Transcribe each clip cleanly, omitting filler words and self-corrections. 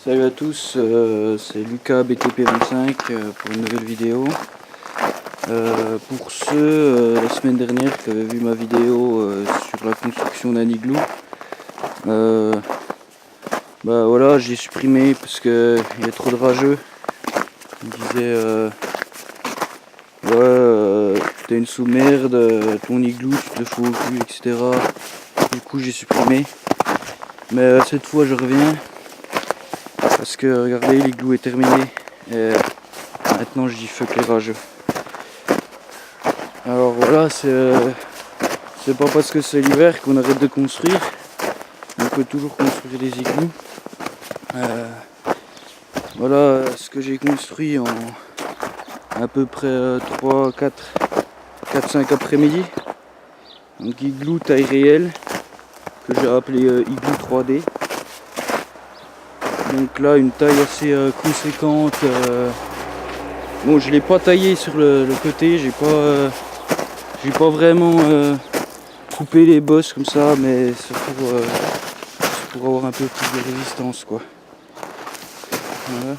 Salut à tous, c'est Lucas BTP25 pour une nouvelle vidéo. Pour ceux la semaine dernière qui avaient vu ma vidéo sur la construction d'un igloo, bah voilà, j'ai supprimé parce que il y a trop de rageux. Ils disaient ouais, t'es une sous-merde, ton igloo tu te le fous au cul, etc. Du coup j'ai supprimé. Mais cette fois je reviens. Parce que regardez, l'igloo est terminé et maintenant je dis fuck les rageux. Alors voilà, c'est pas parce que c'est l'hiver qu'on arrête de construire. On peut toujours construire des igloos. Voilà ce que j'ai construit en à peu près 4-5 après-midi. Donc igloo taille réelle que j'ai appelé igloo 3D. Donc là une taille assez conséquente. Bon, je l'ai pas taillé sur le côté, j'ai pas vraiment coupé les bosses comme ça, mais c'est pour avoir un peu plus de résistance, quoi. Voilà.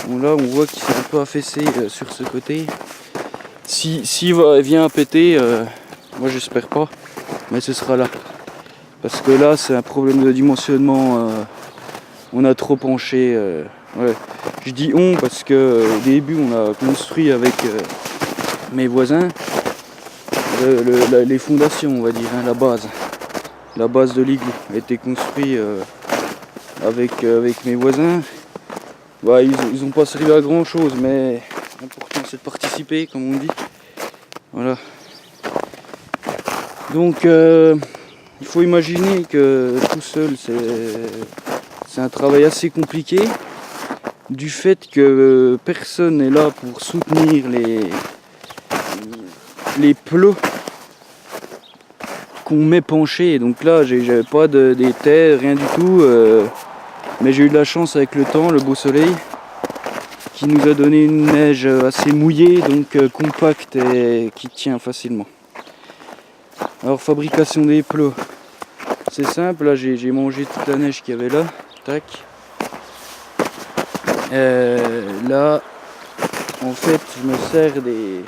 Bon, là on voit qu'il s'est un peu affaissé sur ce côté. Si vient à péter, moi j'espère pas, mais ce sera là. Parce que là c'est un problème de dimensionnement. On a trop penché. Ouais. Je dis on parce que au début on a construit avec mes voisins les fondations, on va dire, hein, la base de l'igloo a été construite avec mes voisins. Bah, ils ont pas servi à grand chose, mais l'important c'est de participer, comme on dit. Voilà. Donc il faut imaginer que tout seul c'est un travail assez compliqué, du fait que personne n'est là pour soutenir les plots qu'on met penchés. Donc là j'avais pas d'étai, rien du tout, mais j'ai eu de la chance avec le temps, le beau soleil, qui nous a donné une neige assez mouillée, donc compacte et qui tient facilement. Alors fabrication des plots, c'est simple, là j'ai mangé toute la neige qu'il y avait là. Tac. Là, en fait, je me sers des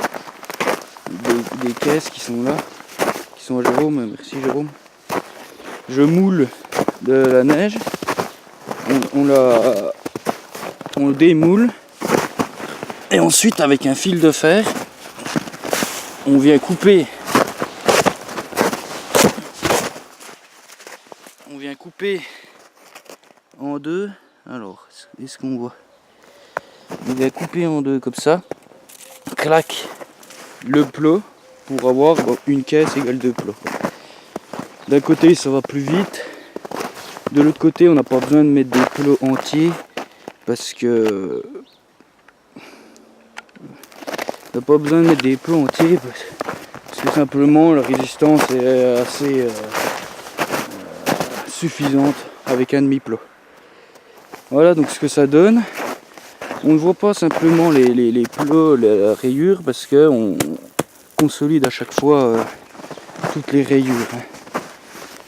caisses qui sont là, qui sont à Jérôme. Merci Jérôme. Je moule de la neige, on le démoule, et ensuite avec un fil de fer, on vient couper. En deux. Alors, est-ce qu'on voit? On vient couper en deux comme ça. Clac le plot pour avoir une caisse égale 2 plots. D'un côté ça va plus vite. De l'autre côté on n'a pas besoin de mettre des plots entiers parce que simplement la résistance est assez suffisante avec un demi-plot. Voilà donc ce que ça donne. On ne voit pas simplement les plots, la rayure, parce qu'on consolide à chaque fois toutes les rayures. Hein.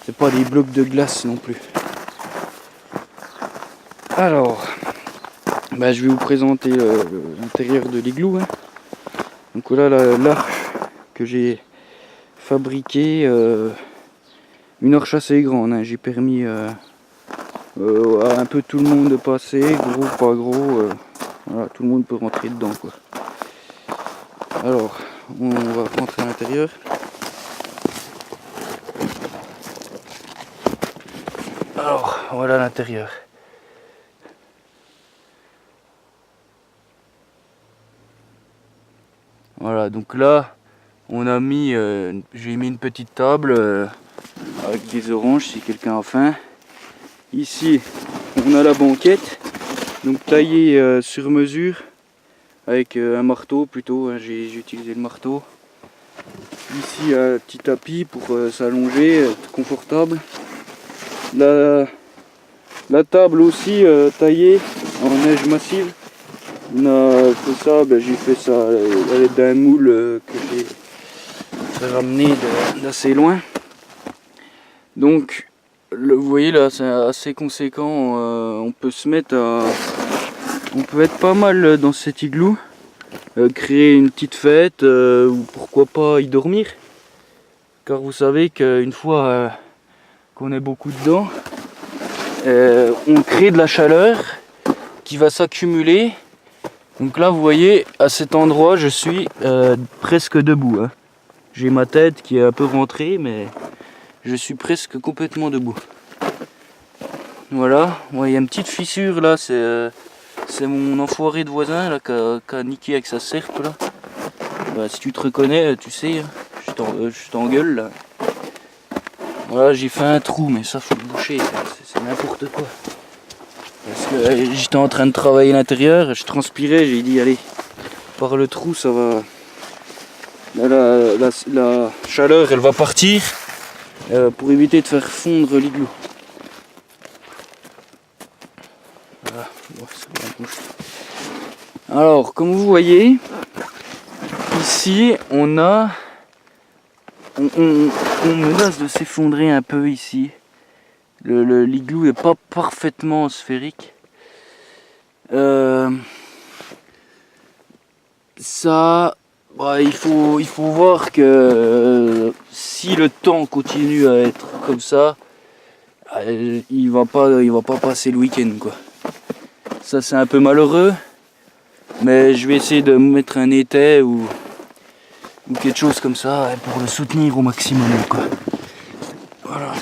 C'est pas des blocs de glace non plus. Alors, bah, je vais vous présenter l'intérieur de l'igloo. Hein. Donc voilà l'arche que j'ai fabriquée, une arche assez grande. Hein. J'ai permis à un peu tout le monde de passer, gros, pas gros. Voilà, tout le monde peut rentrer dedans, quoi. Alors, on va rentrer à l'intérieur. Alors, voilà l'intérieur. Voilà, donc là, on a mis, j'ai mis une petite table avec des oranges si quelqu'un a faim. Ici, on a la banquette, donc taillée sur mesure avec un marteau plutôt. Hein, j'ai utilisé le marteau. Ici, un petit tapis pour s'allonger, être confortable. La table aussi taillée en neige massive. On a fait ça, j'ai fait ça à l'aide d'un moule que j'ai ramené d'assez loin. Donc vous voyez là, c'est assez conséquent. On peut se mettre à... On peut être pas mal dans cet igloo. Créer une petite fête ou pourquoi pas y dormir. Car vous savez qu'une fois qu'on est beaucoup dedans, on crée de la chaleur qui va s'accumuler. Donc là vous voyez, à cet endroit je suis presque debout, hein. J'ai ma tête qui est un peu rentrée, mais je suis presque complètement debout. Voilà, il y a une petite fissure là, c'est mon enfoiré de voisin là, qui a niqué avec sa serpe là. Bah, si tu te reconnais, tu sais, je t'engueule là. Voilà, j'ai fait un trou, mais ça faut le boucher, c'est n'importe quoi. Parce que j'étais en train de travailler à l'intérieur, je transpirais, j'ai dit allez, par le trou ça va. Là, la chaleur elle va partir pour éviter de faire fondre l'igloo. Voilà, bon, c'est bien bouché. Alors, comme vous voyez, ici on a. On menace de s'effondrer un peu ici. L'igloo n'est pas parfaitement sphérique. Ça, bah, il faut voir que si le temps continue à être comme ça, il va pas passer le week-end quoi. Ça c'est un peu malheureux, mais je vais essayer de mettre un étai ou quelque chose comme ça pour le soutenir au maximum quoi. Voilà.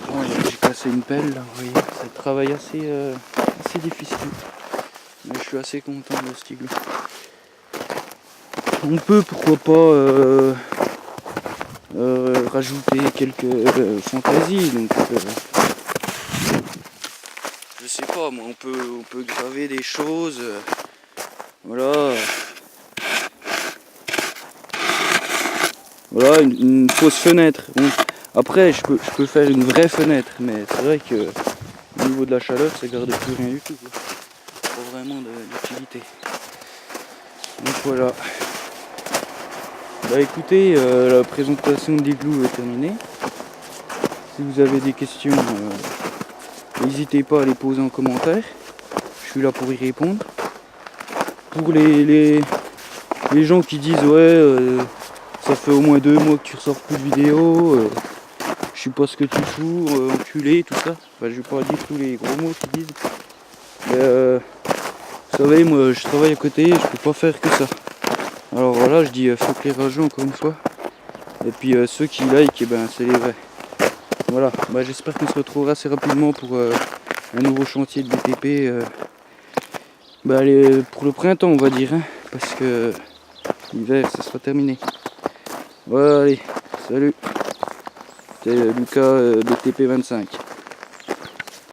Bon, j'ai cassé une pelle là, vous voyez, c'est un travail assez difficile. Mais je suis assez content de ce igloo. On peut pourquoi pas rajouter quelques fantaisies. Donc je sais pas moi, on peut graver des choses. Voilà. Voilà une fausse fenêtre. Bon, après je peux faire une vraie fenêtre, mais c'est vrai que au niveau de la chaleur ça garde plus rien du tout quoi. Pas vraiment d'utilité. Donc voilà. Bah écoutez, la présentation de l'igloo est terminée. Si vous avez des questions, n'hésitez pas à les poser en commentaire. Je suis là pour y répondre. Pour les gens qui disent ouais ça fait au moins 2 mois que tu ressors plus de vidéos, je sais pas ce que tu fous, enculé, tout ça. Enfin, je vais pas dire tous les gros mots qu'ils disent. Mais vous savez, moi je travaille à côté, je peux pas faire que ça. Alors voilà, je dis faut que les rageux encore une fois. Et puis ceux qui like, ben c'est les vrais. Voilà, bah, j'espère qu'on se retrouvera assez rapidement pour un nouveau chantier de BTP. Pour le printemps on va dire, hein, parce que l'hiver ça sera terminé. Voilà, allez, salut. C'était Lucas BTP 25.